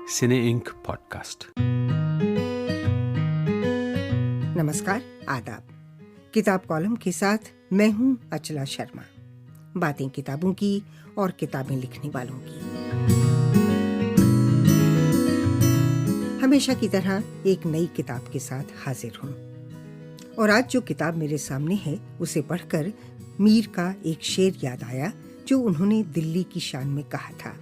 सिने ink podcast. नमस्कार, आदाब। किताब कॉलम के साथ मैं हूं अचला शर्मा। बातें किताबों की और किताबें लिखने वालों की। हमेशा की तरह एक नई किताब के साथ हाजिर हूं और आज जो किताब मेरे सामने है उसे पढ़कर मीर का एक शेर याद आया जो उन्होंने दिल्ली की शान में कहा था।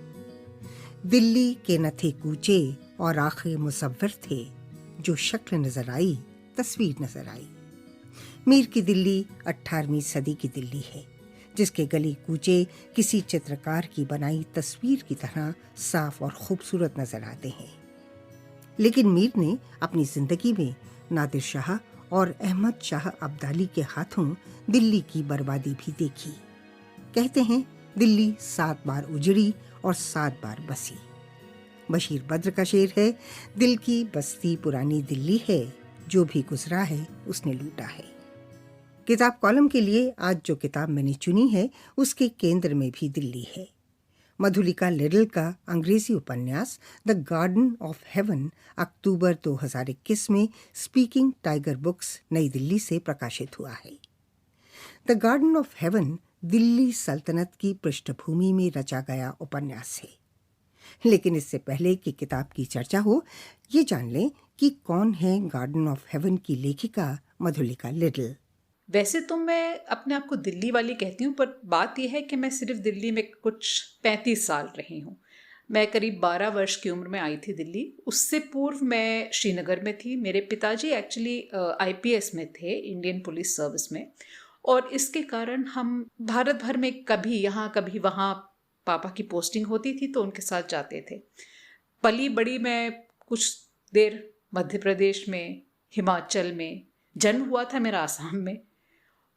दिल्ली के न थे कूचे और आंखें मुसव्वर थे, जो शक्ल नजर आई तस्वीर नजर आई। मीर की दिल्ली 18वीं सदी की दिल्ली है, जिसके गली कूचे किसी चित्रकार की बनाई तस्वीर की तरह साफ और खूबसूरत नजर आते हैं। लेकिन मीर ने अपनी जिंदगी में नादिर शाह और अहमद शाह अब्दाली के हाथों दिल्ली की बर्बादी भी देखी। कहते हैं दिल्ली 7 बार उजड़ी और 7 बार बसी। बशीर बद्र का शेर है, दिल की बस्ती पुरानी दिल्ली है, जो भी गुजरा है उसने लूटा है। किताब कॉलम के लिए आज जो किताब मैंने चुनी है उसके केंद्र में भी दिल्ली है। मधुलिका लिटिल का अंग्रेजी उपन्यास द गार्डन ऑफ हेवन अक्टूबर 2021 में स्पीकिंग टाइगर बुक्स नई दिल्ली से प्रकाशित हुआ है। The garden of haven Delhi सल्तनत की पृष्ठभूमि में रचा गया उपन्यास है। लेकिन इससे पहले कि किताब की चर्चा हो, ये जान लें कि कौन है गार्डन ऑफ हेवन की लेखिका मधुलिका लिटिल। वैसे तो मैं अपने आप को दिल्ली वाली कहती हूँ, पर बात यह है कि मैं सिर्फ दिल्ली में कुछ 35 साल रही हूँ। मैं करीब 12 वर्ष की उम्र में आई थी दिल्ली। उससे पूर्व मैं श्रीनगर में थी। मेरे पिताजी एक्चुअली IPS में थे, इंडियन पुलिस सर्विस में, और इसके कारण हम भारत भर में कभी यहाँ कभी वहाँ पापा की पोस्टिंग होती थी तो उनके साथ जाते थे। पली बड़ी मैं कुछ देर मध्य प्रदेश में, हिमाचल में, जन्म हुआ था मेरा आसाम में,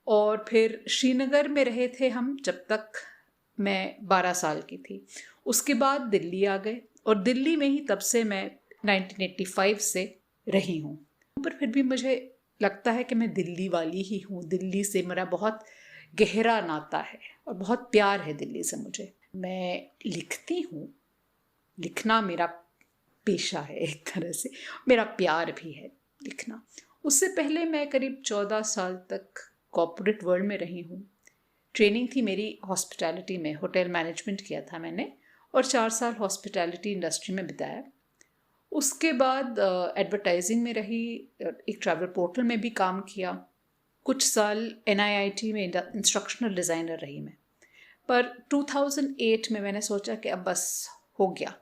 और फिर श्रीनगर में रहे थे हम जब तक मैं 12 साल की थी। उसके बाद दिल्ली आ गए और दिल्ली में ही तब से मैं 1985 से रही हूँ। पर फिर भी मुझे लगता है कि मैं दिल्ली वाली ही हूँ। दिल्ली से मेरा बहुत गहरा नाता है और बहुत प्यार है दिल्ली से मुझे। मैं लिखती हूँ, लिखना मेरा पेशा है एक तरह से, मेरा प्यार भी है लिखना। उससे पहले मैं करीब 14 साल तक कॉर्पोरेट वर्ल्ड में रही हूँ। ट्रेनिंग थी मेरी हॉस्पिटैलिटी में, होटल मैनेजमेंट किया था मैंने और 4 साल हॉस्पिटैलिटी इंडस्ट्री में बिताया। उसके बाद एडवर्टाइजिंग में रही, एक ट्रैवल पोर्टल में भी काम किया। कुछ साल NIIT में इंस्ट्रक्शनल डिज़ाइनर रही मैं। पर 2008 में मैंने सोचा कि अब बस हो गया।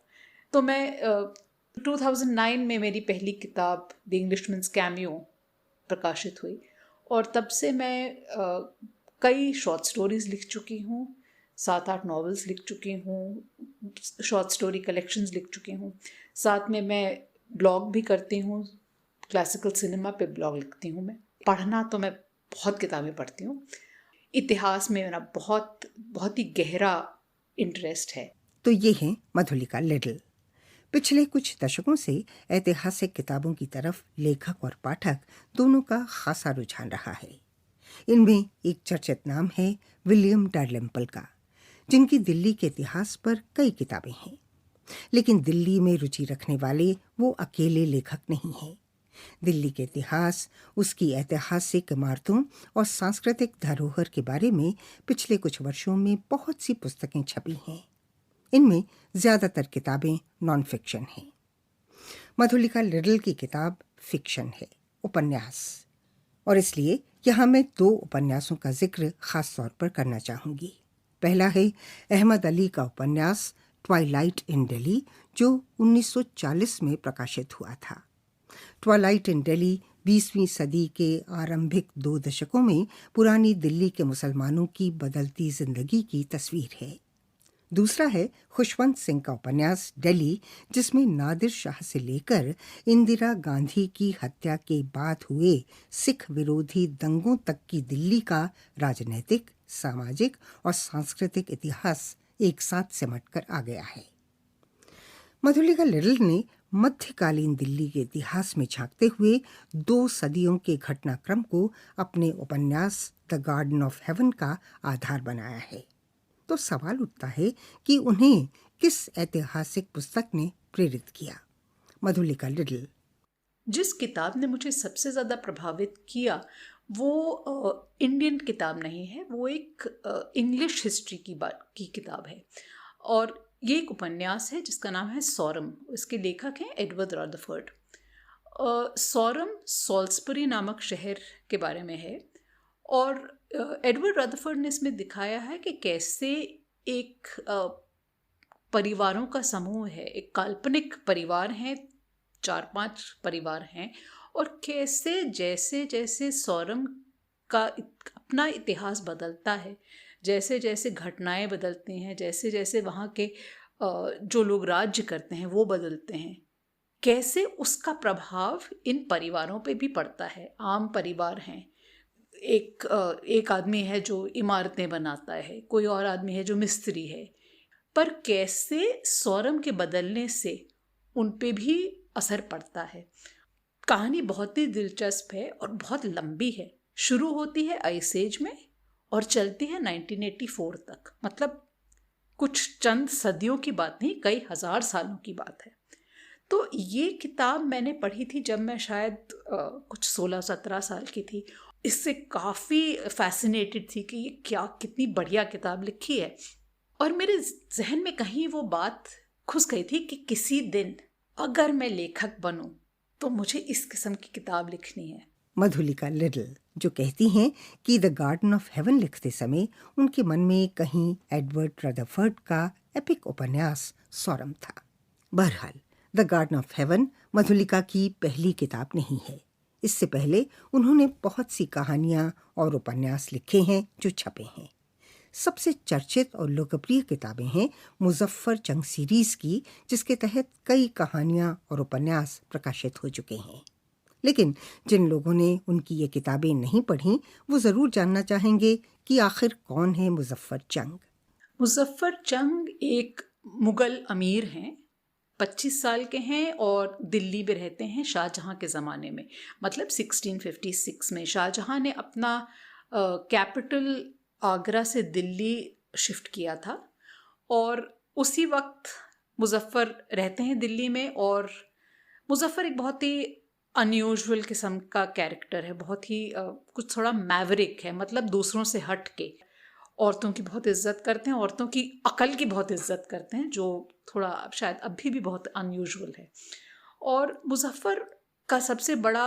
तो मैं 2009 में मेरी पहली किताब द इंग्लिशमैन्स कैमियो प्रकाशित हुई और तब से मैं कई शॉर्ट स्टोरीज़ लिख चुकी हूँ, 7-8 नॉवेल्स लिख चुकी हूँ, शॉर्ट स्टोरी कलेक्शंस लिख चुकी हूँ। साथ में मैं ब्लॉग भी करती हूँ, क्लासिकल सिनेमा पे ब्लॉग लिखती हूँ मैं। पढ़ना तो मैं बहुत किताबें पढ़ती हूँ। इतिहास में मेरा बहुत ही गहरा इंटरेस्ट है। तो ये हैं मधुलिका लिटिल। पिछले कुछ दशकों से ऐतिहासिक किताबों की तरफ लेखक और पाठक दोनों का खासा रुझान रहा है। इनमें एक चर्चित नाम है विलियम डैलिम्पल का, जिनकी दिल्ली के इतिहास पर कई किताबें हैं। लेकिन दिल्ली में रुचि रखने वाले वो अकेले लेखक नहीं हैं। दिल्ली के इतिहास, उसकी ऐतिहासिक इमारतों और सांस्कृतिक धरोहर के बारे में पिछले कुछ वर्षों में बहुत सी पुस्तकें छपी हैं। इनमें ज्यादातर किताबें नॉन फिक्शन हैं। मधुलिका लिटिल की किताब फिक्शन है, उपन्यास, और इसलिए यहाँ मैं 2 उपन्यासों का जिक्र खास तौर पर करना चाहूंगी। पहला है अहमद अली का उपन्यास ट्वाइलाइट इन दिल्ली, जो 1940 में प्रकाशित हुआ था। ट्वाइलाइट इन दिल्ली 20वीं सदी के आरंभिक 2 दशकों में पुरानी दिल्ली के मुसलमानों की बदलती जिंदगी की तस्वीर है। दूसरा है खुशवंत सिंह का उपन्यास दिल्ली, जिसमें नादिर शाह से लेकर इंदिरा गांधी की हत्या के बाद हुए सिख विरोधी दंगों तक की दिल्ली का राजनीतिक, सामाजिक और सांस्कृतिक इतिहास एक साथ सिमटकर आ गया है। मधुलिका लिटिल ने मध्यकालीन दिल्ली के इतिहास में झांकते हुए 2 सदियों के घटनाक्रम को अपने उपन्यास द गार्डन ऑफ हेवन का आधार बनाया है। तो सवाल उठता है कि उन्हें किस ऐतिहासिक पुस्तक ने प्रेरित किया? मधुलिका लिटिल। जिस किताब ने मुझे सबसे ज़्यादा प्रभावित किया वो इंडियन किताब नहीं है, वो एक इंग्लिश हिस्ट्री की किताब है। और ये एक उपन्यास है जिसका नाम है सॉरम। इसके लेखक हैं एडवर्ड रदरफोर्ड। सॉरम सॉल्सबरी नामक शहर के बारे में है। और एडवर्ड रदरफोर्ड ने इसमें दिखाया है कि कैसे एक परिवारों का समूह है, एक काल्पनिक परिवार है, 4-5 परिवार हैं, और कैसे जैसे जैसे सॉरम का अपना इतिहास बदलता है, जैसे जैसे घटनाएं बदलती हैं, जैसे जैसे वहाँ के जो लोग राज्य करते हैं वो बदलते हैं, कैसे उसका प्रभाव इन परिवारों पे भी पड़ता है। आम परिवार हैं, एक आदमी है जो इमारतें बनाता है, कोई और आदमी है जो मिस्त्री है, पर कैसे सौरम के बदलने से उन पे भी असर पड़ता है। कहानी बहुत ही दिलचस्प है और बहुत लंबी है। शुरू होती है आइस एज में और चलती है 1984 तक। मतलब कुछ चंद सदियों की बात नहीं, कई हजार सालों की बात है। तो ये किताब मैंने पढ़ी थी जब मैं शायद कुछ 16-17 साल की थी। इससे काफ़ी फैसिनेटेड थी कि ये कितनी बढ़िया किताब लिखी है। और मेरे जहन में कहीं वो बात घुस गई थी कि किसी दिन अगर मैं लेखक बनूं तो मुझे इस किस्म की किताब लिखनी है। मधुलिका लिटिल, जो कहती हैं कि द गार्डन ऑफ हेवन लिखते समय उनके मन में कहीं एडवर्ड रदरफोर्ड का एपिक उपन्यास सॉरम था। बहरहाल, the garden of heaven Madhulika की पहली किताब नहीं है। इससे पहले उन्होंने बहुत सी कहानियां और उपन्यास लिखे हैं जो छपे हैं। सबसे चर्चित और लोकप्रिय किताबें हैं मुजफ्फर जंग सीरीज की, जिसके तहत कई कहानियां और उपन्यास प्रकाशित हो चुके हैं। लेकिन जिन लोगों ने उनकी ये किताबें नहीं पढ़ी वो ज़रूर जानना चाहेंगे कि आखिर कौन है मुजफ्फर जंग। मुजफ्फर जंग एक मुगल अमीर हैं, 25 साल के हैं और दिल्ली में रहते हैं शाहजहां के ज़माने में। मतलब 1656 में शाहजहां ने अपना कैपिटल आगरा से दिल्ली शिफ्ट किया था और उसी वक्त मुजफ्फर रहते हैं दिल्ली में। और मुजफ्फर एक बहुत ही अनयूजुअल किस्म का कैरेक्टर है, बहुत ही कुछ थोड़ा मैवरिक है, मतलब दूसरों से हट के औरतों की बहुत इज्जत करते हैं, औरतों की अकल की बहुत इज्जत करते हैं, जो थोड़ा शायद अभी भी बहुत अनयूजुअल है। और मुजफ्फर का सबसे बड़ा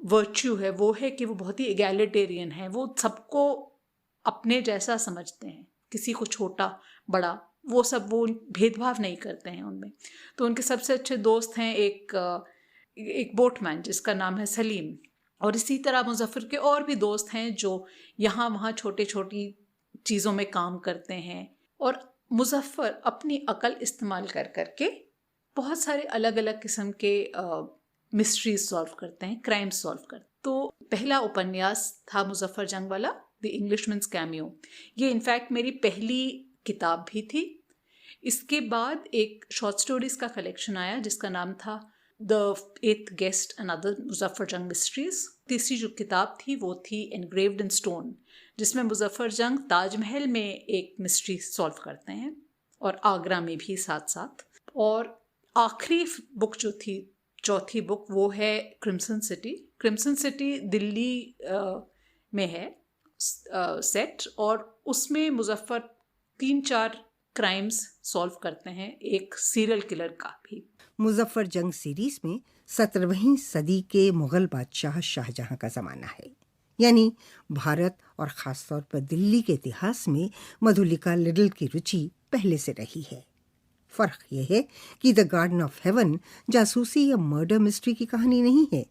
वर्च्यू है वो है कि वो बहुत ही एगैलिटेरियन है। वो सबको अपने जैसा समझते हैं, किसी को छोटा बड़ा वो भेदभाव नहीं करते हैं उनमें। तो उनके सबसे अच्छे दोस्त हैं एक बोटमैन जिसका नाम है सलीम। और इसी तरह मुजफ्फर के और भी दोस्त हैं जो यहाँ वहाँ छोटी छोटी चीज़ों में काम करते हैं। और मुजफ्फर अपनी अकल इस्तेमाल कर करके बहुत सारे अलग अलग किस्म के मिस्ट्रीज सॉल्व करते हैं, क्राइम सॉल्व करते हैं। तो पहला उपन्यास था मुजफ्फर जंग वाला, द इंग्लिशमैन्स कैमियो। ये इनफैक्ट मेरी पहली किताब भी थी। इसके बाद एक शॉर्ट स्टोरीज का कलेक्शन आया जिसका नाम था the eighth guest and other Muzaffar जंग मिस्ट्रीज। तीसरी जो किताब थी वो थी एनग्रेव्ड इन स्टोन, जिसमें मुजफ्फर जंग ताजमहल में एक मिस्ट्री सॉल्व करते हैं और आगरा में भी साथ साथ। और आखिरी बुक जो थी, चौथी बुक, वो है crimson city. Crimson city Delhi में है सेट, और उसमें मुजफ्फर 3-4 क्राइम्स सॉल्व करते हैं, एक सीरियल किलर का भी। मुजफ्फर जंग सीरीज में 17वीं सदी के मुगल बादशाह शाहजहां का ज़माना है, यानी भारत और ख़ासतौर पर दिल्ली के इतिहास में मधुलिका लिटिल की रुचि पहले से रही है। फ़र्क यह है कि द गार्डन ऑफ हेवन जासूसी या मर्डर मिस्ट्री की कहानी नहीं है।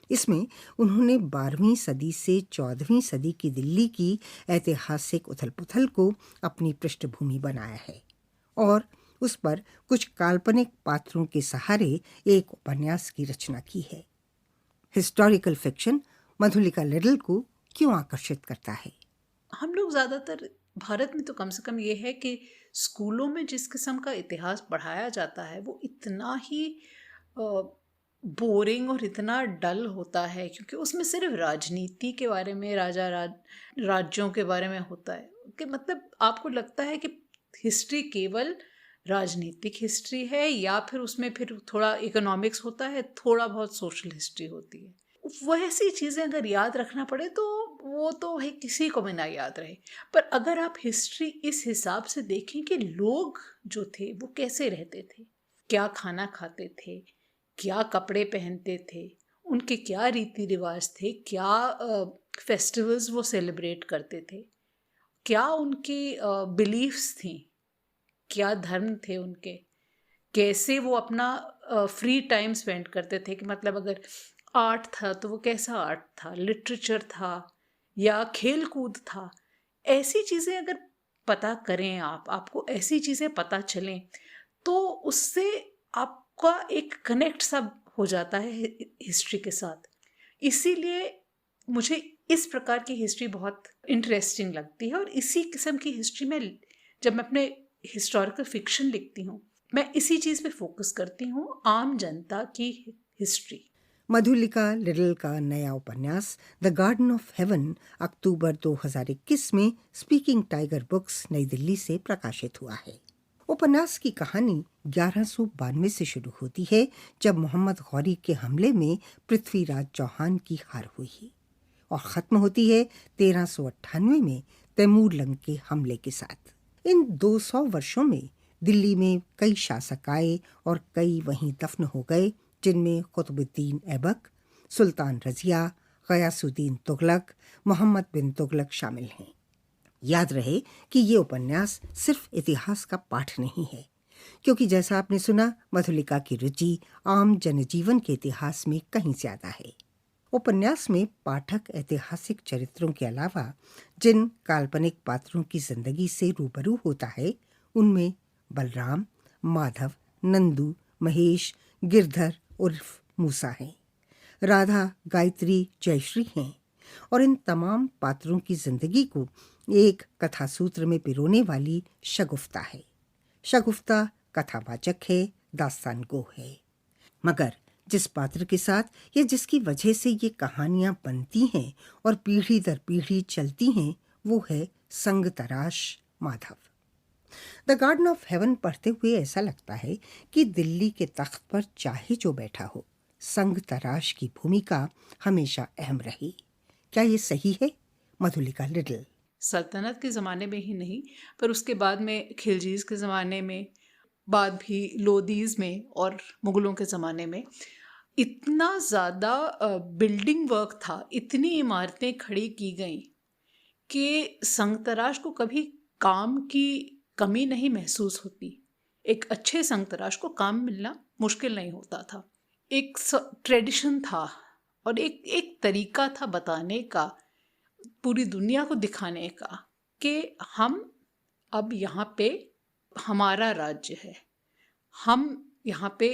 इसमें उन्होंने 12वीं सदी से 14वीं सदी की दिल्ली की ऐतिहासिक उथल-पुथल को अपनी पृष्ठभूमि बनाया है और उस पर कुछ काल्पनिक पात्रों के सहारे एक उपन्यास की रचना की है। हिस्टोरिकल फिक्शन मधुलिका लिटिल को क्यों आकर्षित करता है? हम लोग ज़्यादातर भारत में तो कम से कम ये है कि स्कूलों में जिस किस्म का इतिहास पढ़ाया जाता है वो इतना ही बोरिंग और इतना डल होता है, क्योंकि उसमें सिर्फ राजनीति के बारे में, राज्यों के बारे में होता है कि मतलब आपको लगता है कि हिस्ट्री केवल राजनीतिक हिस्ट्री है या फिर उसमें फिर थोड़ा इकोनॉमिक्स होता है, थोड़ा बहुत सोशल हिस्ट्री होती है। वैसी चीज़ें अगर याद रखना पड़े तो वो तो है, किसी को भी ना याद रहे। पर अगर आप हिस्ट्री इस हिसाब से देखें कि लोग जो थे वो कैसे रहते थे, क्या खाना खाते थे, क्या कपड़े पहनते थे, उनके क्या रीति रिवाज थे, क्या फेस्टिवल्स वो सेलिब्रेट करते थे, क्या उनकी बिलीफ्स थी, क्या धर्म थे उनके, कैसे वो अपना फ्री टाइम स्पेंड करते थे, कि मतलब अगर आर्ट था तो वो कैसा आर्ट था, लिटरेचर था या खेल कूद था। ऐसी चीज़ें अगर पता करें आपको ऐसी चीज़ें पता चलें तो उससे आपका एक कनेक्ट सा हो जाता है हिस्ट्री के साथ। इसीलिए मुझे इस प्रकार की हिस्ट्री बहुत इंटरेस्टिंग लगती है, और इसी किस्म की हिस्ट्री में जब मैं अपने हिस्टोरिकल फिक्शन लिखती हूँ मैं इसी चीज़ पे फोकस करती हूँ, आम जनता की हिस्ट्री। मधुलिका लिटिल का नया उपन्यास द गार्डन ऑफ हेवन अक्टूबर 2021 में स्पीकिंग टाइगर बुक्स नई दिल्ली से प्रकाशित हुआ है। उपन्यास की कहानी 1192 से शुरू होती है, जब मोहम्मद गौरी के हमले में पृथ्वीराज चौहान की हार हुई, और खत्म होती है 1398 में तैमूरलंग के हमले के साथ। इन 200 वर्षों में दिल्ली में कई शासक आए और कई वहीं दफन हो गए, जिनमें कुतुबुद्दीन ऐबक, सुल्तान रजिया, गयासुद्दीन तुगलक, मोहम्मद बिन तुगलक शामिल हैं। याद रहे कि ये उपन्यास सिर्फ इतिहास का पाठ नहीं है, क्योंकि जैसा आपने सुना, मधुलिका की रुचि आम जनजीवन के इतिहास में कहीं ज्यादा है। उपन्यास में पाठक ऐतिहासिक चरित्रों के अलावा जिन काल्पनिक पात्रों की जिंदगी से रूबरू होता है, उनमें बलराम, माधव, नंदू, महेश, गिरधर उर्फ मूसा हैं, राधा, गायत्री, जयश्री हैं, और इन तमाम पात्रों की जिंदगी को एक कथासूत्र में पिरोने वाली शगुफ्ता है। शगुफ्ता कथावाचक है, दास्तान गो है, मगर जिस पात्र के साथ या जिसकी वजह से ये कहानियां बनती हैं और पीढ़ी दर पीढ़ी चलती हैं, वो है संग तराश Madhav. The garden of heaven पढ़ते हुए ऐसा लगता है कि दिल्ली के तख्त पर चाहे जो बैठा हो, संग तराश की भूमिका हमेशा अहम रही। क्या ये सही है, मधुलिका लिटिल? सल्तनत के ज़माने में ही नहीं, पर उसके बाद में खिलजीज़ के ज़माने में, बाद भी लोदीज़ में और मुग़लों के ज़माने में इतना ज़्यादा बिल्डिंग वर्क था, इतनी इमारतें खड़ी की गईं कि संगतराश को कभी काम की कमी नहीं महसूस होती। एक अच्छे संगतराश को काम मिलना मुश्किल नहीं होता था। एक ट्रेडिशन था और एक तरीका था बताने का, पूरी दुनिया को दिखाने का, कि हम अब यहाँ पे हमारा राज्य है, हम यहाँ पे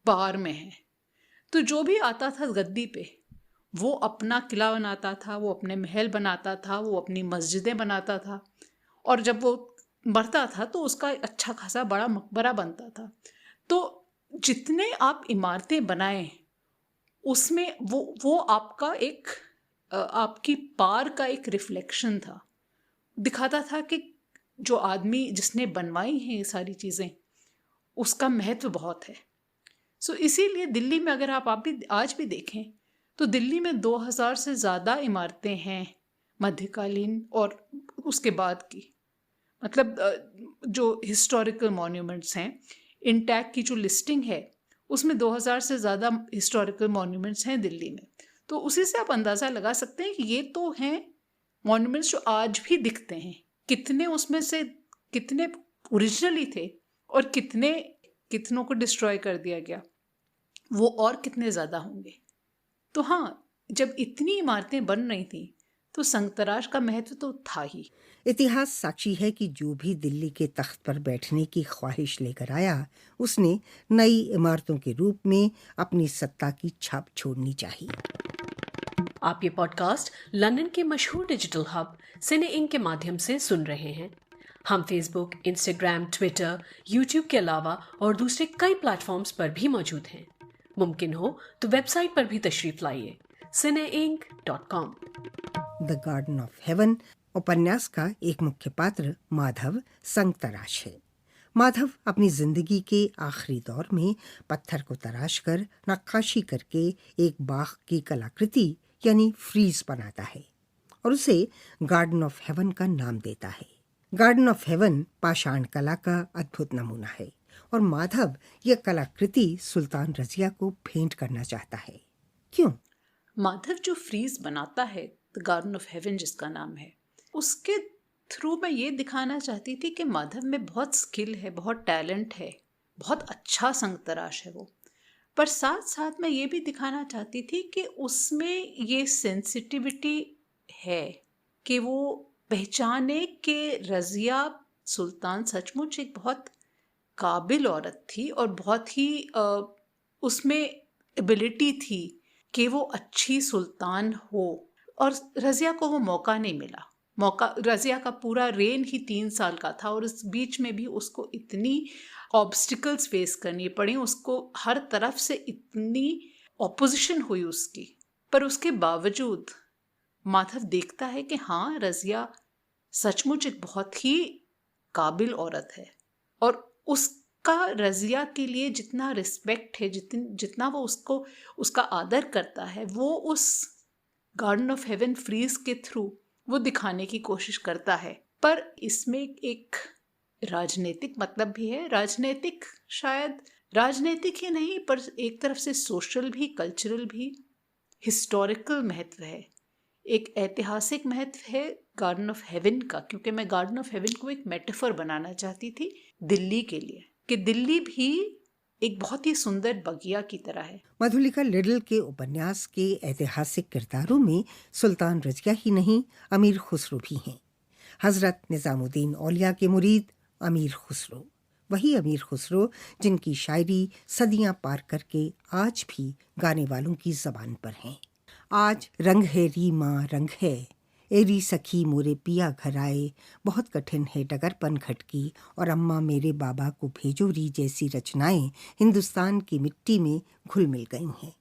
पार में हैं। तो जो भी आता था गद्दी पे, वो अपना किला बनाता था, वो अपने महल बनाता था, वो अपनी मस्जिदें बनाता था, और जब वो मरता था तो उसका अच्छा खासा बड़ा मकबरा बनता था। तो जितने आप इमारतें बनाएं उसमें वो आपका एक आपकी पार का एक रिफ्लेक्शन था, दिखाता था कि जो आदमी जिसने बनवाई हैं ये सारी चीज़ें, उसका महत्व बहुत है। सो इसीलिए दिल्ली में अगर आप भी आज भी देखें तो दिल्ली में 2000 से ज़्यादा इमारतें हैं मध्यकालीन और उसके बाद की, मतलब जो हिस्टोरिकल मॉन्यूमेंट्स हैं, इंटैक्ट की जो लिस्टिंग है उसमें 2000 से ज़्यादा हिस्टोरिकल मॉन्यूमेंट्स हैं दिल्ली में। तो उसी से आप अंदाज़ा लगा सकते हैं कि ये तो हैं मॉन्यूमेंट्स जो आज भी दिखते हैं। कितने उसमें से कितने ओरिजिनली थे और कितनों को डिस्ट्रॉय कर दिया गया, वो और कितने ज़्यादा होंगे। तो हाँ, जब इतनी इमारतें बन रही थी तो संगतराश का महत्व तो था ही। इतिहास साक्षी है कि जो भी दिल्ली के तख्त पर बैठने की ख्वाहिश लेकर आया, उसने नई इमारतों के रूप में अपनी सत्ता की छाप छोड़नी चाहिए। आप ये पॉडकास्ट लंदन के मशहूर डिजिटल हब सिने इंक के माध्यम से सुन रहे हैं। हम फेसबुक, इंस्टाग्राम, ट्विटर, यूट्यूब के अलावा और दूसरे कई प्लेटफॉर्म्स पर भी मौजूद हैं। मुमकिन हो तो वेबसाइट पर भी तशरीफ लाइए, cineinc.com। The garden of haven उपन्यास का एक मुख्य पात्र माधव संगतराश है। माधव अपनी जिंदगी के आखिरी दौर में पत्थर को तराश कर नक्काशी करके एक बाग की कलाकृति यानी फ्रीज बनाता है और उसे गार्डन ऑफ हेवन का नाम देता है। गार्डन ऑफ हेवन पाषाण कला का अद्भुत नमूना है और माधव यह कलाकृति सुल्तान रजिया को भेंट करना चाहता है। क्यों? माधव जो फ्रीज बनाता है, द गार्डन ऑफ हेवन जिसका नाम है, उसके थ्रू मैं ये दिखाना चाहती थी कि माधव में बहुत स्किल है, बहुत टैलेंट है, बहुत अच्छा संग तराश है वो। पर साथ साथ मैं ये भी दिखाना चाहती थी कि उसमें ये सेंसिटिविटी है कि वो पहचाने कि रज़िया सुल्तान सचमुच एक बहुत काबिल औरत थी और बहुत ही उसमें एबिलिटी थी कि वो अच्छी सुल्तान हो। और रज़िया को वो मौका नहीं मिला। रज़िया का पूरा रेन ही 3 साल का था और इस बीच में भी उसको इतनी ऑब्स्टिकल्स फेस करनी पड़ी, उसको हर तरफ से इतनी ऑपोजिशन हुई उसकी। पर उसके बावजूद माधव देखता है कि हाँ, रज़िया सचमुच एक बहुत ही काबिल औरत है और उसका रज़िया के लिए जितना रिस्पेक्ट है, जितना वो उसका आदर करता है, वो उस गार्डन ऑफ हेवन फ्रीज के थ्रू वो दिखाने की कोशिश करता है। पर इसमें एक राजनीतिक मतलब भी है। शायद राजनीतिक ही नहीं, पर एक तरफ से सोशल भी, कल्चरल भी, हिस्टोरिकल महत्व है, एक ऐतिहासिक महत्व है गार्डन ऑफ हेवन का। क्योंकि मैं गार्डन ऑफ हेवन को एक मेटाफर बनाना चाहती थी दिल्ली के लिए, कि दिल्ली भी एक बहुत ही सुंदर बगिया की तरह है। मधुलिका लिटिल के उपन्यास के ऐतिहासिक किरदारों में सुल्तान रज़िया ही नहीं, अमीर खुसरो भी हैं। हजरत निजामुद्दीन औलिया के मुरीद अमीर खुसरो, वही अमीर खुसरो जिनकी शायरी सदियां पार करके आज भी गाने वालों की जबान पर हैं। आज रंग है री माँ रंग है, एरी सखी मोरे पिया घर आए, बहुत कठिन है डगरपन खटकी, और अम्मा मेरे बाबा को भेजो री जैसी रचनाएं हिंदुस्तान की मिट्टी में घुल मिल गई हैं।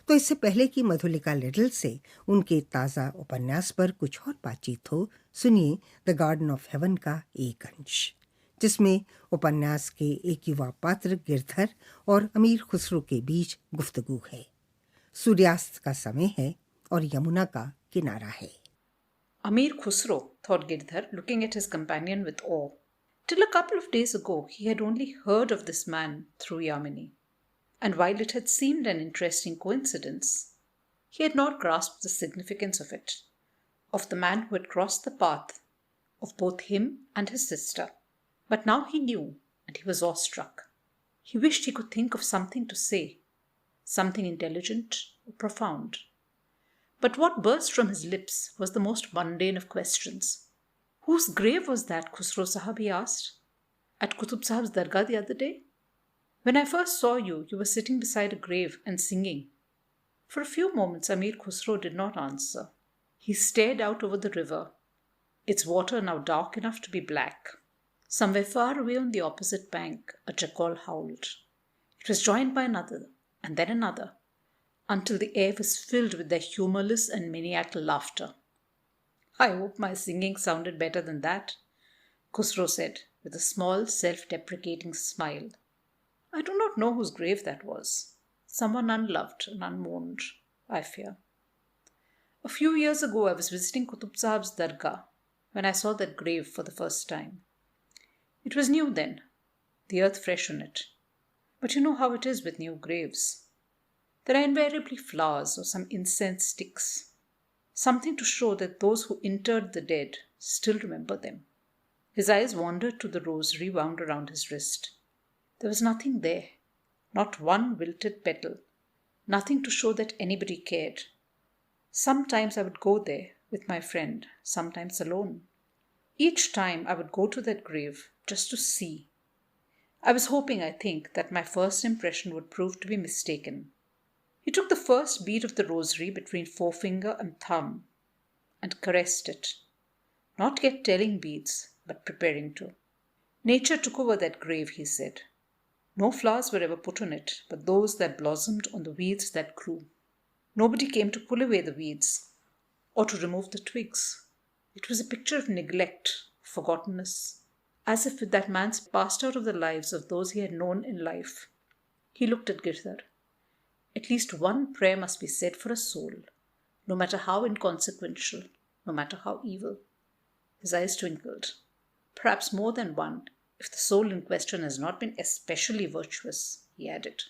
तो इससे पहले कि मधुलिका लिटिल से उनके ताज़ा उपन्यास पर कुछ और बातचीत हो, सुनिए द गार्डन ऑफ हेवन का एक अंश, जिसमें उपन्यास के एक युवा पात्र गिरधर और अमीर खुसरो के बीच गुफ्तगू है। सूर्यास्त का समय है और यमुना का किनारा है। Amir Khusro, thought Girdhar, looking at his companion with awe. Till a couple of days ago, he had only heard of this man through Yamini, and while it had seemed an interesting coincidence, he had not grasped the significance of it, of the man who had crossed the path of both him and his sister. But now he knew, and he was awestruck. He wished he could think of something to say, something intelligent or profound. But what burst from his lips was the most mundane of questions. Whose grave was that, Khusro Sahab, he asked, at Qutub Sahab's dargah the other day? When I first saw you, you were sitting beside a grave and singing. For a few moments, Amir Khusro did not answer. He stared out over the river, its water now dark enough to be black. Somewhere far away on the opposite bank, a jackal howled. It was joined by another, and then another, until the air was filled with their humorless and maniacal laughter. I hope my singing sounded better than that, Khusro said, with a small, self-deprecating smile. I do not know whose grave that was. Someone unloved and unmourned, I fear. A few years ago, I was visiting Qutub Sahab's dargah when I saw that grave for the first time. It was new then, the earth fresh on it. But you know how it is with new graves. There are invariably flowers or some incense sticks, something to show that those who interred the dead still remember them. His eyes wandered to the rosary wound around his wrist. There was nothing there, not one wilted petal, nothing to show that anybody cared. Sometimes I would go there with my friend, sometimes alone. Each time I would go to that grave just to see. I was hoping, I think, that my first impression would prove to be mistaken. He took the first bead of the rosary between forefinger and thumb and caressed it, not yet telling beads, but preparing to. Nature took over that grave, he said. No flowers were ever put on it, but those that blossomed on the weeds that grew. Nobody came to pull away the weeds or to remove the twigs. It was a picture of neglect, forgottenness. as if that man's passed out of the lives of those he had known in life. He looked at Girdhar. At least one prayer must be said for a soul, no matter how inconsequential, no matter how evil. His eyes twinkled. Perhaps more than one, if the soul in question has not been especially virtuous, he added.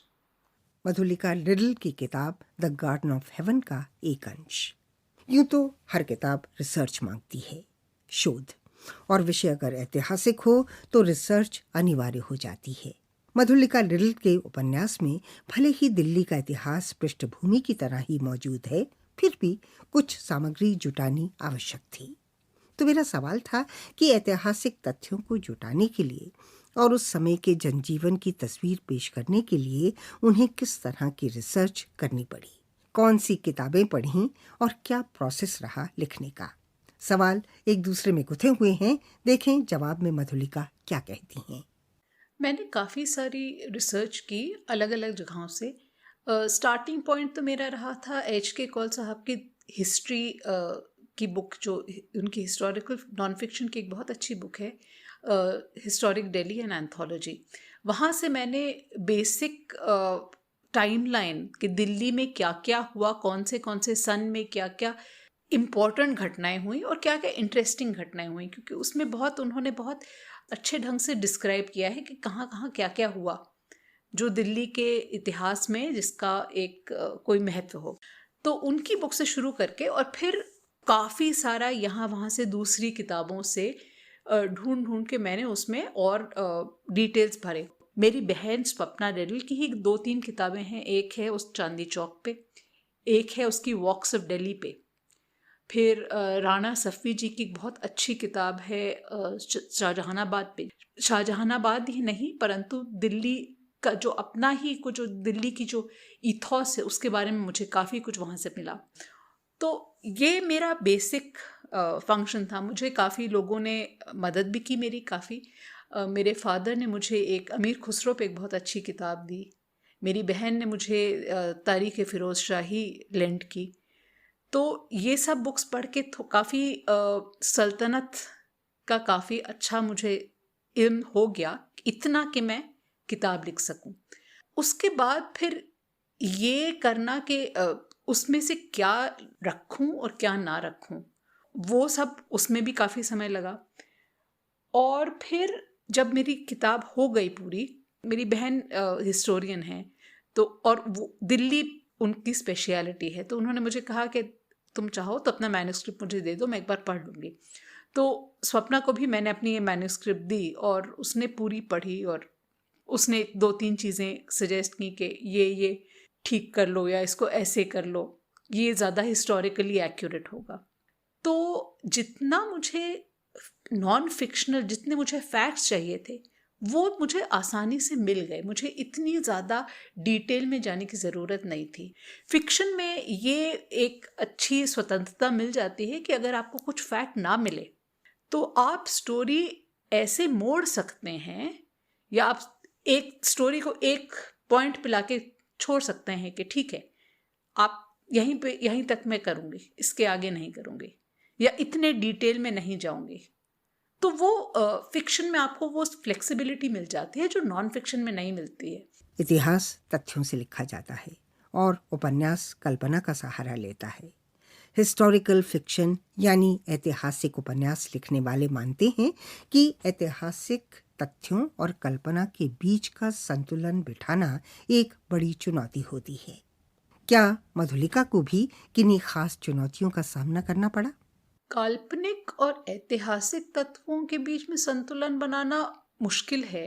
Madhulika little की किताब the garden of haven का एक अंश। यूं तो हर किताब research मांगती है, शोध, और विषय अगर ऐतिहासिक हो तो रिसर्च अनिवार्य हो जाती है। मधुलिका लिटिल के उपन्यास में भले ही दिल्ली का इतिहास पृष्ठभूमि की तरह ही मौजूद है, फिर भी कुछ सामग्री जुटानी आवश्यक थी। तो मेरा सवाल था कि ऐतिहासिक तथ्यों को जुटाने के लिए और उस समय के जनजीवन की तस्वीर पेश करने के लिए उन्हें किस तरह की रिसर्च करनी पड़ी, कौन सी किताबें पढ़ीं और क्या प्रोसेस रहा लिखने का। सवाल एक दूसरे में गुथे हुए हैं, देखें जवाब में मधुलिका क्या कहती हैं। मैंने काफ़ी सारी रिसर्च की अलग अलग जगहों से। स्टार्टिंग पॉइंट तो मेरा रहा था H.K. कौल साहब की हिस्ट्री की बुक, जो उनकी हिस्टोरिकल नॉन फिक्शन की एक बहुत अच्छी बुक है, हिस्टोरिक दिल्ली एंड एंथोलॉजी। वहाँ से मैंने बेसिक टाइमलाइन कि दिल्ली में क्या क्या हुआ, कौन से सन में क्या क्या इम्पॉर्टेंट घटनाएं हुई और क्या क्या इंटरेस्टिंग घटनाएं हुई, क्योंकि उसमें उन्होंने बहुत अच्छे ढंग से डिस्क्राइब किया है कि कहाँ कहाँ क्या क्या हुआ जो दिल्ली के इतिहास में जिसका एक कोई महत्व हो। तो उनकी बुक से शुरू करके और फिर काफ़ी सारा यहाँ वहाँ से दूसरी किताबों से ढूंढ ढूंढ के मैंने उसमें और डिटेल्स भरे। मेरी बहन स्वप्ना लिटिल की ही 2-3 किताबें हैं। एक है उस चांदी चौक पे, एक है उसकी वॉक्स ऑफ दिल्ली पे, फिर राणा सफ़ी जी की बहुत अच्छी किताब है शाहजहानाबाद पे। शाहजहानाबाद ही नहीं परंतु दिल्ली का जो अपना ही कुछ, जो दिल्ली की जो इथॉस है उसके बारे में मुझे काफ़ी कुछ वहाँ से मिला। तो ये मेरा बेसिक फंक्शन था। मुझे काफ़ी लोगों ने मदद भी की मेरी काफ़ी। मेरे फादर ने मुझे एक अमीर खुसरो पे एक बहुत अच्छी किताब दी। मेरी बहन ने मुझे तारीख़ फ़िरोज़ शाही लेंड की। तो ये सब बुक्स पढ़ के काफ़ी सल्तनत का काफ़ी अच्छा मुझे इल्म हो गया, इतना कि मैं किताब लिख सकूं। उसके बाद फिर ये करना कि उसमें से क्या रखूं और क्या ना रखूं, वो सब उसमें भी काफ़ी समय लगा। और फिर जब मेरी किताब हो गई पूरी, मेरी बहन हिस्टोरियन है तो, और वो दिल्ली उनकी स्पेशलिटी है, तो उन्होंने मुझे कहा कि तुम चाहो तो अपना मैन्युस्क्रिप्ट मुझे दे दो, मैं एक बार पढ़ लूँगी। तो स्वप्ना को भी मैंने अपनी ये मैन्युस्क्रिप्ट दी और उसने पूरी पढ़ी और उसने 2-3 चीज़ें सजेस्ट की कि ये ठीक कर लो या इसको ऐसे कर लो, ये ज़्यादा हिस्टोरिकली एक्यूरेट होगा। तो जितना मुझे नॉन फिक्शनल, जितने मुझे फैक्ट्स चाहिए थे वो मुझे आसानी से मिल गए। मुझे इतनी ज़्यादा डिटेल में जाने की ज़रूरत नहीं थी। फिक्शन में ये एक अच्छी स्वतंत्रता मिल जाती है कि अगर आपको कुछ फैक्ट ना मिले तो आप स्टोरी ऐसे मोड़ सकते हैं या आप एक स्टोरी को एक पॉइंट पे लाके छोड़ सकते हैं कि ठीक है, आप यहीं तक मैं करूँगी, इसके आगे नहीं करूँगी या इतने डिटेल में नहीं जाऊँगी। तो वो फिक्शन में आपको वो फ्लेक्सिबिलिटी मिल जाती है जो नॉन फिक्शन में नहीं मिलती है। इतिहास तथ्यों से लिखा जाता है और उपन्यास कल्पना का सहारा लेता है। हिस्टोरिकल फिक्शन यानी ऐतिहासिक उपन्यास लिखने वाले मानते हैं कि ऐतिहासिक तथ्यों और कल्पना के बीच का संतुलन बिठाना एक बड़ी चुनौती होती है। क्या मधुलिका को भी किन्हीं खास चुनौतियों का सामना करना पड़ा? काल्पनिक और ऐतिहासिक तत्वों के बीच में संतुलन बनाना मुश्किल है,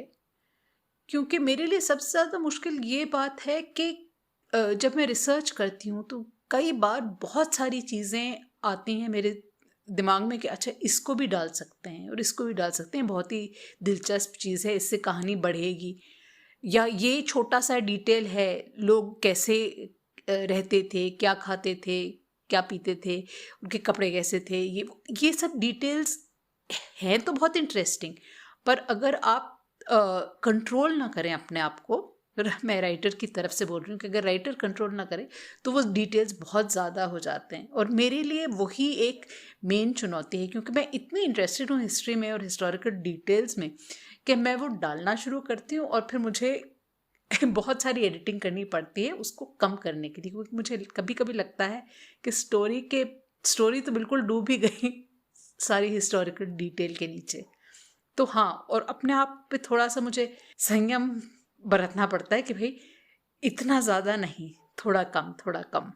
क्योंकि मेरे लिए सबसे ज़्यादा मुश्किल ये बात है कि जब मैं रिसर्च करती हूँ तो कई बार बहुत सारी चीज़ें आती हैं मेरे दिमाग में कि अच्छा इसको भी डाल सकते हैं और इसको भी डाल सकते हैं, बहुत ही दिलचस्प चीज़ है, इससे कहानी बढ़ेगी, या ये छोटा सा डिटेल है, लोग कैसे रहते थे, क्या खाते थे, क्या पीते थे, उनके कपड़े कैसे थे, ये सब डिटेल्स हैं तो बहुत इंटरेस्टिंग, पर अगर आप कंट्रोल ना करें अपने आप को मैं राइटर की तरफ से बोल रही हूँ कि अगर राइटर कंट्रोल ना करे तो वो डिटेल्स बहुत ज़्यादा हो जाते हैं, और मेरे लिए वही एक मेन चुनौती है, क्योंकि मैं इतनी इंटरेस्टेड हूँ हिस्ट्री में और हिस्टोरिकल डिटेल्स में कि मैं वो डालना शुरू करती हूँ और फिर मुझे बहुत सारी एडिटिंग करनी पड़ती है उसको कम करने के लिए, क्योंकि मुझे कभी कभी लगता है कि स्टोरी तो बिल्कुल डूब ही गई सारी हिस्टोरिकल डिटेल के नीचे। तो हाँ, और अपने आप पे थोड़ा सा मुझे संयम बरतना पड़ता है कि भाई इतना ज़्यादा नहीं, थोड़ा कम थोड़ा कम।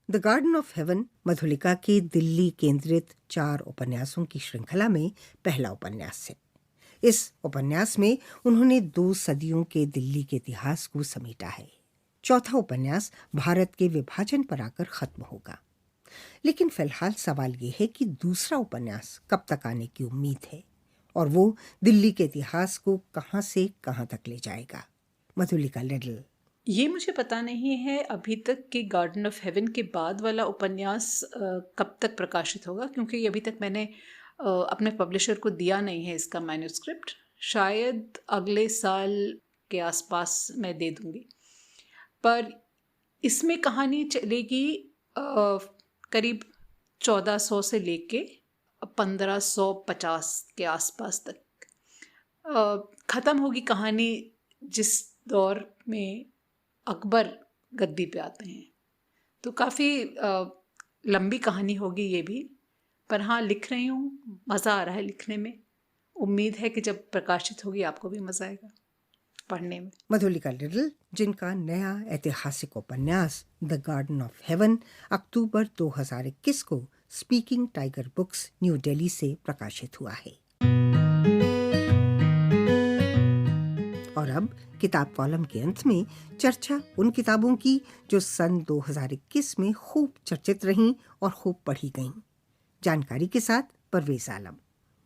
The garden of heaven Madhulika के दिल्ली केंद्रित 4 उपन्यासों की श्रृंखला में पहला उपन्यास है। इस उपन्यास में उन्होंने 2 सदियों के दिल्ली के इतिहास को समेटा है। चौथा उपन्यास भारत के विभाजन पर आकर खत्म होगा। लेकिन फिलहाल सवाल ये है कि दूसरा उपन्यास कब तक आने की उम्मीद है और वो दिल्ली के इतिहास को कहां से कहां तक ले जाएगा। मधुलिका लिटिल। ये मुझे पता नहीं है अभी तक कि गार्डन ऑफ हेवन के बाद वाला उपन्यास कब तक प्रकाशित होगा, क्योंकि अभी तक मैंने अपने पब्लिशर को दिया नहीं है इसका मैन्यूस्क्रिप्ट। शायद अगले साल के आसपास मैं दे दूंगी। पर इसमें कहानी चलेगी करीब 1400 से लेके 1550 के आसपास तक। ख़त्म होगी कहानी जिस दौर में अकबर गद्दी पे आते हैं। तो काफ़ी लंबी कहानी होगी ये भी, पर हाँ लिख रही हूँ, मज़ा आ रहा है लिखने में। उम्मीद है कि जब प्रकाशित होगी आपको भी मज़ा आएगा पढ़ने में। मधुलिका लिटिल, जिनका नया ऐतिहासिक उपन्यास द गार्डन ऑफ हेवन अक्टूबर 2021 को speaking tiger books new Delhi से प्रकाशित हुआ है। और अब किताब कॉलम के अंत में चर्चा उन किताबों की जो सन 2021 में खूब चर्चित रहीं और खूब पढ़ी गईं। जानकारी के साथ परवेज आलम।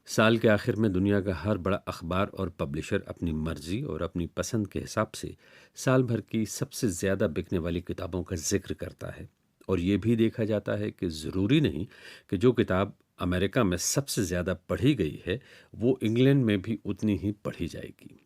साल के आखिर में दुनिया का हर बड़ा अखबार और पब्लिशर अपनी मर्जी और अपनी पसंद के हिसाब से साल भर की सबसे ज़्यादा बिकने वाली किताबों का जिक्र करता है, और ये भी देखा जाता है कि ज़रूरी नहीं कि जो किताब अमेरिका में सबसे ज़्यादा पढ़ी गई है वो इंग्लैंड में भी उतनी ही पढ़ी जाएगी।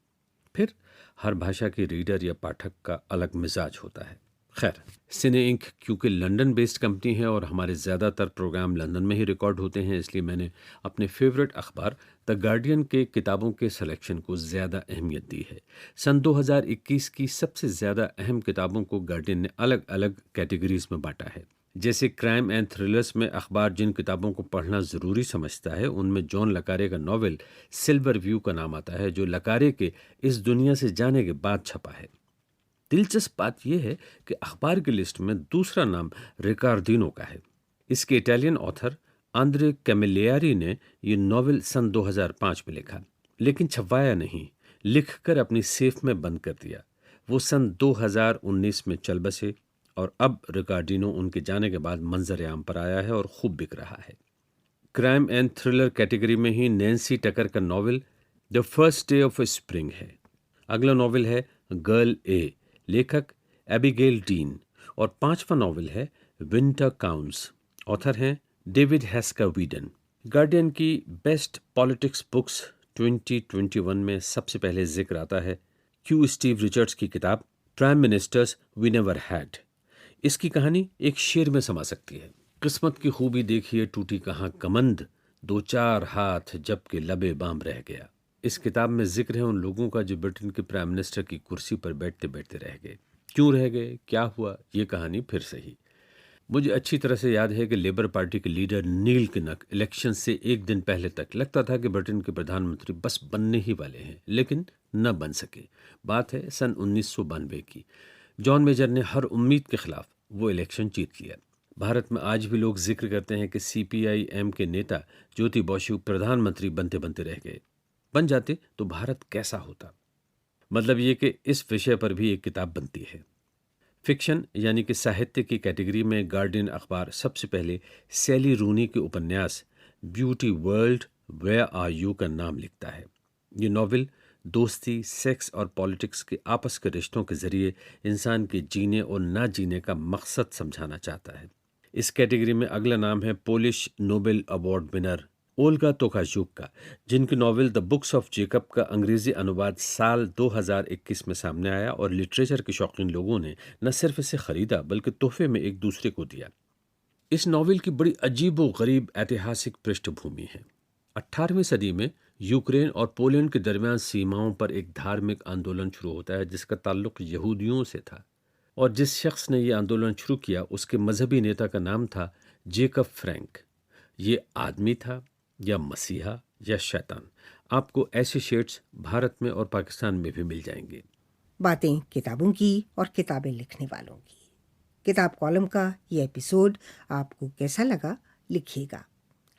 फिर हर भाषा के रीडर या पाठक का अलग मिजाज होता है। खैर, सिने इंक क्योंकि लंदन बेस्ड कंपनी है और हमारे ज़्यादातर प्रोग्राम लंदन में ही रिकॉर्ड होते हैं, इसलिए मैंने अपने फेवरेट अखबार द गार्डियन के किताबों के सिलेक्शन को ज़्यादा अहमियत दी है। सन 2021 की सबसे ज़्यादा अहम किताबों को गार्डियन ने अलग अलग कैटेगरीज में बांटा है। जैसे क्राइम एंड थ्रिलर्स में अखबार जिन किताबों को पढ़ना ज़रूरी समझता है उनमें जॉन लकारे का नॉवेल सिल्वर व्यू का नाम आता है, जो लकारे के इस दुनिया से जाने के बाद छपा है। दिलचस्प बात यह है कि अखबार की लिस्ट में दूसरा नाम रिकार्डिनो का है। इसके इटालियन ऑथर आंद्रे कैमिलियारी ने यह नॉवेल सन 2005 में लिखा, लेकिन छपवाया नहीं, लिखकर अपनी सेफ में बंद कर दिया। वो सन 2019 में चल बसे और अब रिकार्डिनो उनके जाने के बाद मंजर आम पर आया है और खूब बिक रहा है। क्राइम एंड थ्रिलर कैटेगरी में ही नैन्सी टकर का novel the first day of spring है। अगला नॉवेल है गर्ल ए, लेखक एबिगेल डीन, और 5वां नॉवेल है विंटर काउंट्स, ऑथर हैं डेविड हेस्का वीडन। गार्डियन की बेस्ट पॉलिटिक्स बुक्स 2021 में सबसे पहले जिक्र आता है क्यू स्टीव रिचर्ड्स की किताब prime ministers we never had. इसकी कहानी एक शेर में समा सकती है। किस्मत की खूबी देखिए टूटी कहाँ कमंद, 2-4 हाथ जबकि लबे बाम रह गया। इस किताब में जिक्र है उन लोगों का जो ब्रिटेन के प्राइम मिनिस्टर की कुर्सी पर बैठते बैठते रह गए। क्यों रह गए, क्या हुआ, ये कहानी फिर से ही। मुझे अच्छी तरह से याद है कि लेबर पार्टी के लीडर नील किनक इलेक्शन से एक दिन पहले तक लगता था कि ब्रिटेन के प्रधानमंत्री बस बनने ही वाले हैं, लेकिन न बन सके। बात है सन 1992 की। जॉन मेजर ने हर उम्मीद के खिलाफ वो इलेक्शन जीत लिया। भारत में आज भी लोग जिक्र करते हैं कि CPI-M के नेता ज्योति बसु प्रधानमंत्री बनते बनते रह गए। बन जाते तो भारत कैसा होता। मतलब ये कि इस विषय पर भी एक किताब बनती है। फिक्शन यानी कि साहित्य की कैटेगरी में गार्डियन अखबार सबसे पहले सैली रूनी के उपन्यास beautiful world where are you का नाम लिखता है। ये नॉवेल दोस्ती, सेक्स और पॉलिटिक्स के आपस के रिश्तों के जरिए इंसान के जीने और ना जीने का मकसद समझाना चाहता है। इस कैटेगरी में अगला नाम है Polish Nobel award winner Olga Tokarczuk, जिनकी novel the books of Jacob का अंग्रेजी अनुवाद साल 2021 में सामने आया और लिटरेचर के शौकीन लोगों ने न सिर्फ इसे खरीदा बल्कि तोहफे में एक दूसरे को दिया। इस नॉवेल की बड़ी अजीब व गरीब ऐतिहासिक पृष्ठभूमि है। 18वीं सदी में यूक्रेन और पोलैंड के दरमियान सीमाओं पर एक धार्मिक आंदोलन शुरू होता है जिसका ताल्लुक यहूदियों से था, और जिस शख्स ने यह आंदोलन शुरू किया उसके मजहबी नेता का नाम था जेकब फ्रैंक। ये आदमी था या मसीहा या शैतान? आपको ऐसे शेड्स भारत में और पाकिस्तान में भी मिल जाएंगे। बातें किताबों की और किताबें लिखने वालों की। किताब कॉलम का ये एपिसोड आपको कैसा लगा लिखिएगा।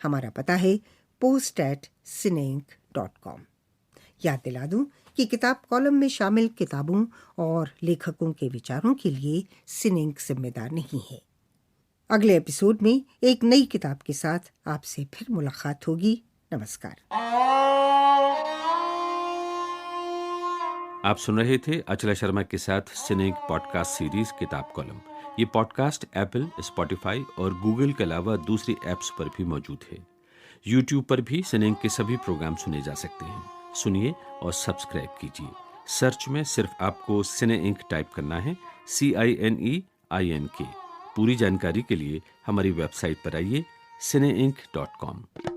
हमारा पता है post@cineink.com। याद दिला दूं कि किताब कॉलम में शामिल किताबों और लेखकों के विचारों के लिए सिनेंक जिम्मेदार नहीं है। अगले एपिसोड में एक नई किताब के साथ आपसे फिर मुलाकात होगी। नमस्कार। आप सुन रहे थे अचला शर्मा के साथ सिनेक पॉडकास्ट सीरीज किताब कॉलम। ये पॉडकास्ट एप्पल, स्पॉटिफाई और गूगल के अलावा दूसरी ऐप्स पर भी मौजूद है। यूट्यूब पर भी सिनेक के सभी प्रोग्राम सुने जा सकते हैं। सुनिए और सब्सक्राइब कीजिए। सर्च में सिर्फ आपको सिने इंक टाइप करना है, CINEINK। पूरी जानकारी के लिए हमारी वेबसाइट पर आइए cineink.com।